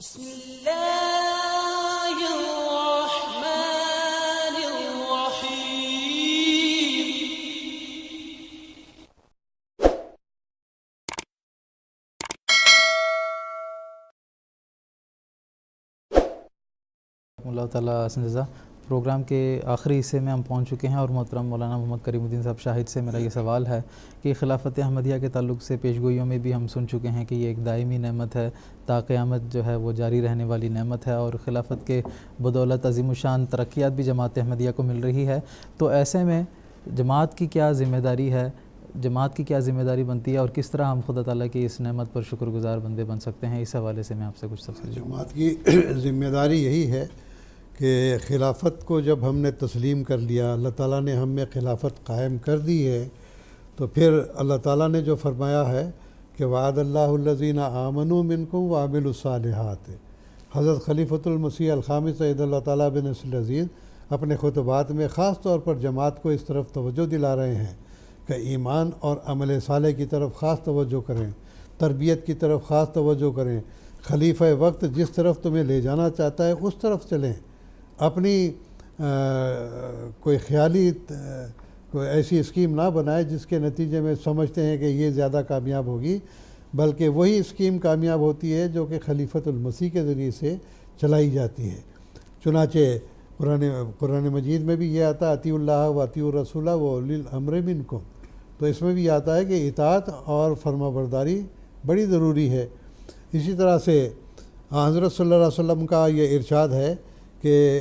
بسم اللہ الرحمن الرحیم۔ اللہ تعالیٰ حسن جزا۔ پروگرام کے آخری حصے میں ہم پہنچ چکے ہیں اور محترم مولانا محمد کریم الدین صاحب شاہد سے میرا یہ سوال ہے کہ خلافت احمدیہ کے تعلق سے پیشگوئیوں میں بھی ہم سن چکے ہیں کہ یہ ایک دائمی نعمت ہے، تا قیامت جو ہے وہ جاری رہنے والی نعمت ہے، اور خلافت کے بدولت عظیم الشان ترقیات بھی جماعت احمدیہ کو مل رہی ہے۔ تو ایسے میں جماعت کی کیا ذمہ داری ہے، جماعت کی کیا ذمہ داری بنتی ہے، اور کس طرح ہم خدا تعالیٰ کی اس نعمت پر شکر گزار بندے بن سکتے ہیں؟ اس حوالے سے میں آپ سے کچھ تفصیل۔ جماعت کی ذمہ داری یہی ہے کہ خلافت کو جب ہم نے تسلیم کر لیا، اللہ تعالیٰ نے ہم میں خلافت قائم کر دی ہے، تو پھر اللہ تعالیٰ نے جو فرمایا ہے کہ وعد اللہ الذین آمنوا منکم وعملوا الصالحات، حضرت خلیفۃ المسیح الخامس عید اللہ تعالیٰ بن نصر العزیز اپنے خطبات میں خاص طور پر جماعت کو اس طرف توجہ دلا رہے ہیں کہ ایمان اور عمل صالح کی طرف خاص توجہ کریں، تربیت کی طرف خاص توجہ کریں، خلیفہ وقت جس طرف تمہیں لے جانا چاہتا ہے اس طرف چلیں، اپنی کوئی خیالی کوئی ایسی اسکیم نہ بنائے جس کے نتیجے میں سمجھتے ہیں کہ یہ زیادہ کامیاب ہوگی، بلکہ وہی اسکیم کامیاب ہوتی ہے جو کہ خلیفۃ المسیح کے ذریعے سے چلائی جاتی ہے۔ چنانچہ قرآن مجید میں بھی یہ آتا ہے اطیعوا اللہ و اطیعوا الرسول و اولی الامر منکم، تو اس میں بھی آتا ہے کہ اطاعت اور فرما برداری بڑی ضروری ہے۔ اسی طرح سے حضرت صلی اللہ علیہ وسلم کا یہ ارشاد ہے کہ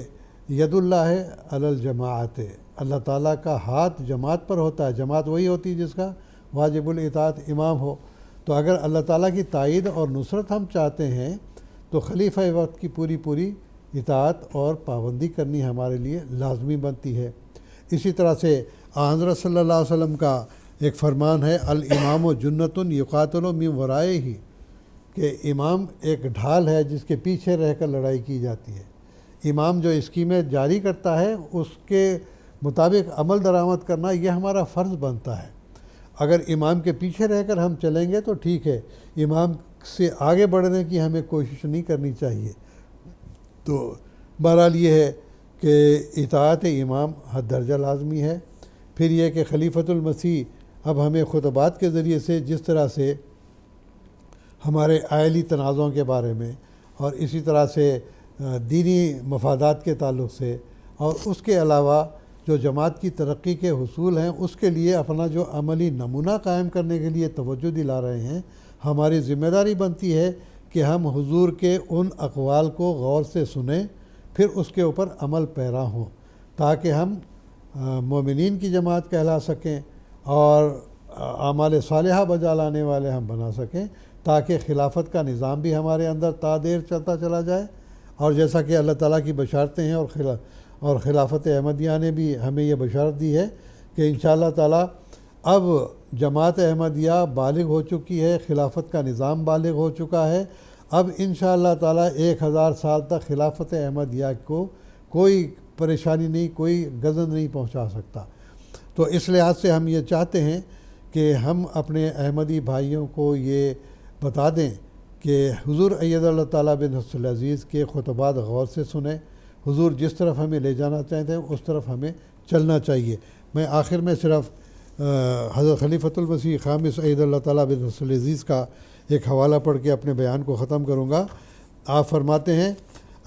ید اللہ علی الجماعت، اللہ تعالیٰ کا ہاتھ جماعت پر ہوتا ہے، جماعت وہی ہوتی ہے جس کا واجب الاطاعت امام ہو۔ تو اگر اللہ تعالیٰ کی تائید اور نصرت ہم چاہتے ہیں تو خلیفہ وقت کی پوری اطاعت اور پابندی کرنی ہمارے لیے لازمی بنتی ہے۔ اسی طرح سے حضرت صلی اللہ علیہ وسلم کا ایک فرمان ہے الامام جنۃ یقاتل من ورائہ، کہ امام ایک ڈھال ہے جس کے پیچھے رہ کر لڑائی کی جاتی ہے۔ امام جو اسکیمیں جاری کرتا ہے اس کے مطابق عمل درآمد کرنا یہ ہمارا فرض بنتا ہے۔ اگر امام کے پیچھے رہ کر ہم چلیں گے تو ٹھیک ہے، امام سے آگے بڑھنے کی ہمیں کوشش نہیں کرنی چاہیے۔ تو بہرحال یہ ہے کہ اطاعت امام حد درجہ لازمی ہے۔ پھر یہ کہ خلیفۃ المسیح اب ہمیں خطبات کے ذریعے سے جس طرح سے ہمارے آئلی تنازعوں کے بارے میں اور اسی طرح سے دینی مفادات کے تعلق سے اور اس کے علاوہ جو جماعت کی ترقی کے حصول ہیں اس کے لیے اپنا جو عملی نمونہ قائم کرنے کے لیے توجہ دلا رہے ہیں، ہماری ذمہ داری بنتی ہے کہ ہم حضور کے ان اقوال کو غور سے سنیں، پھر اس کے اوپر عمل پیرا ہوں، تاکہ ہم مومنین کی جماعت کہلا سکیں اور اعمال صالحہ بجا لانے والے ہم بنا سکیں، تاکہ خلافت کا نظام بھی ہمارے اندر تا دیر چلتا چلا جائے۔ اور جیسا کہ اللہ تعالیٰ کی بشارتیں ہیں اور خلافت احمدیہ نے بھی ہمیں یہ بشارت دی ہے کہ انشاءاللہ تعالیٰ اب جماعت احمدیہ بالغ ہو چکی ہے، خلافت کا نظام بالغ ہو چکا ہے، اب انشاءاللہ تعالیٰ 1000 سال تک خلافت احمدیہ کو کوئی پریشانی نہیں، کوئی غضن نہیں پہنچا سکتا۔ تو اس لحاظ سے ہم یہ چاہتے ہیں کہ ہم اپنے احمدی بھائیوں کو یہ بتا دیں کہ حضور اید اللہ تعالیٰ بن نصر العزیز کے خطبات غور سے سنیں، حضور جس طرف ہمیں لے جانا چاہتے ہیں اس طرف ہمیں چلنا چاہیے۔ میں آخر میں صرف حضرت خلیفۃ المسیح خامس اید اللہ تعالیٰ بن نصر العزیز کا ایک حوالہ پڑھ کے اپنے بیان کو ختم کروں گا۔ آپ فرماتے ہیں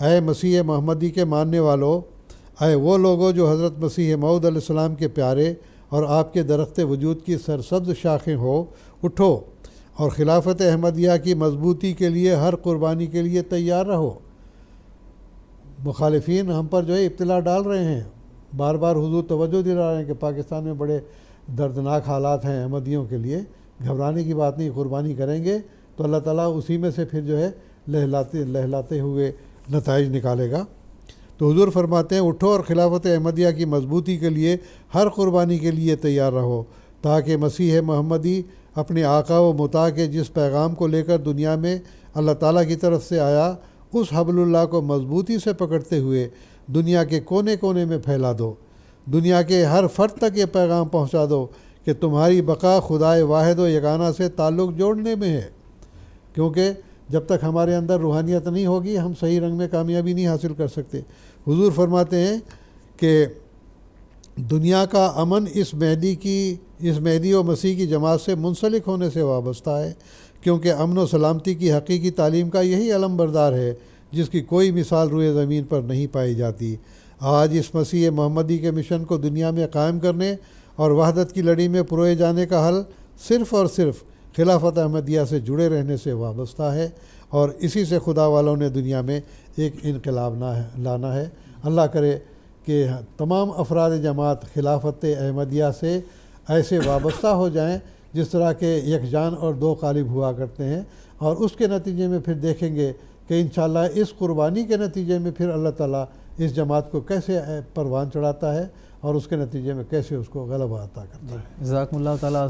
اے مسیح محمدی کے ماننے والو، اے وہ لوگوں جو حضرت مسیح موعود علیہ السلام کے پیارے اور آپ کے درخت وجود کی سرسبز شاخیں ہو، اٹھو اور خلافت احمدیہ کی مضبوطی کے لیے ہر قربانی کے لیے تیار رہو۔ مخالفین ہم پر جو ہے ابتلا ڈال رہے ہیں، بار بار حضور توجہ دلا رہے ہیں کہ پاکستان میں بڑے دردناک حالات ہیں احمدیوں کے لیے، گھبرانے کی بات نہیں، قربانی کریں گے تو اللہ تعالیٰ اسی میں سے پھر جو ہے لہلاتے ہوئے نتائج نکالے گا۔ تو حضور فرماتے ہیں اٹھو اور خلافت احمدیہ کی مضبوطی کے لیے ہر قربانی کے لیے تیار رہو، تاکہ مسیح محمدی اپنے آقا و مطاع کے جس پیغام کو لے کر دنیا میں اللہ تعالیٰ کی طرف سے آیا، اس حبل اللہ کو مضبوطی سے پکڑتے ہوئے دنیا کے کونے کونے میں پھیلا دو، دنیا کے ہر فرد تک یہ پیغام پہنچا دو کہ تمہاری بقا خدائے واحد و یگانہ سے تعلق جوڑنے میں ہے، کیونکہ جب تک ہمارے اندر روحانیت نہیں ہوگی ہم صحیح رنگ میں کامیابی نہیں حاصل کر سکتے۔ حضور فرماتے ہیں کہ دنیا کا امن اس مہدی و مسیح کی جماعت سے منسلک ہونے سے وابستہ ہے، کیونکہ امن و سلامتی کی حقیقی تعلیم کا یہی علم بردار ہے جس کی کوئی مثال روئے زمین پر نہیں پائی جاتی۔ آج اس مسیح محمدی کے مشن کو دنیا میں قائم کرنے اور وحدت کی لڑی میں پروئے جانے کا حل صرف اور صرف خلافت احمدیہ سے جڑے رہنے سے وابستہ ہے، اور اسی سے خدا والوں نے دنیا میں ایک انقلاب لانا ہے۔ اللہ کرے کہ تمام افراد جماعت خلافت احمدیہ سے ایسے وابستہ ہو جائیں جس طرح کے یکجان اور دو قالب ہوا کرتے ہیں، اور اس کے نتیجے میں پھر دیکھیں گے کہ انشاءاللہ اس قربانی کے نتیجے میں پھر اللہ تعالیٰ اس جماعت کو کیسے پروان چڑھاتا ہے اور اس کے نتیجے میں کیسے اس کو غلبہ عطا کرتا ہے۔ جزاکم اللہ تعالیٰ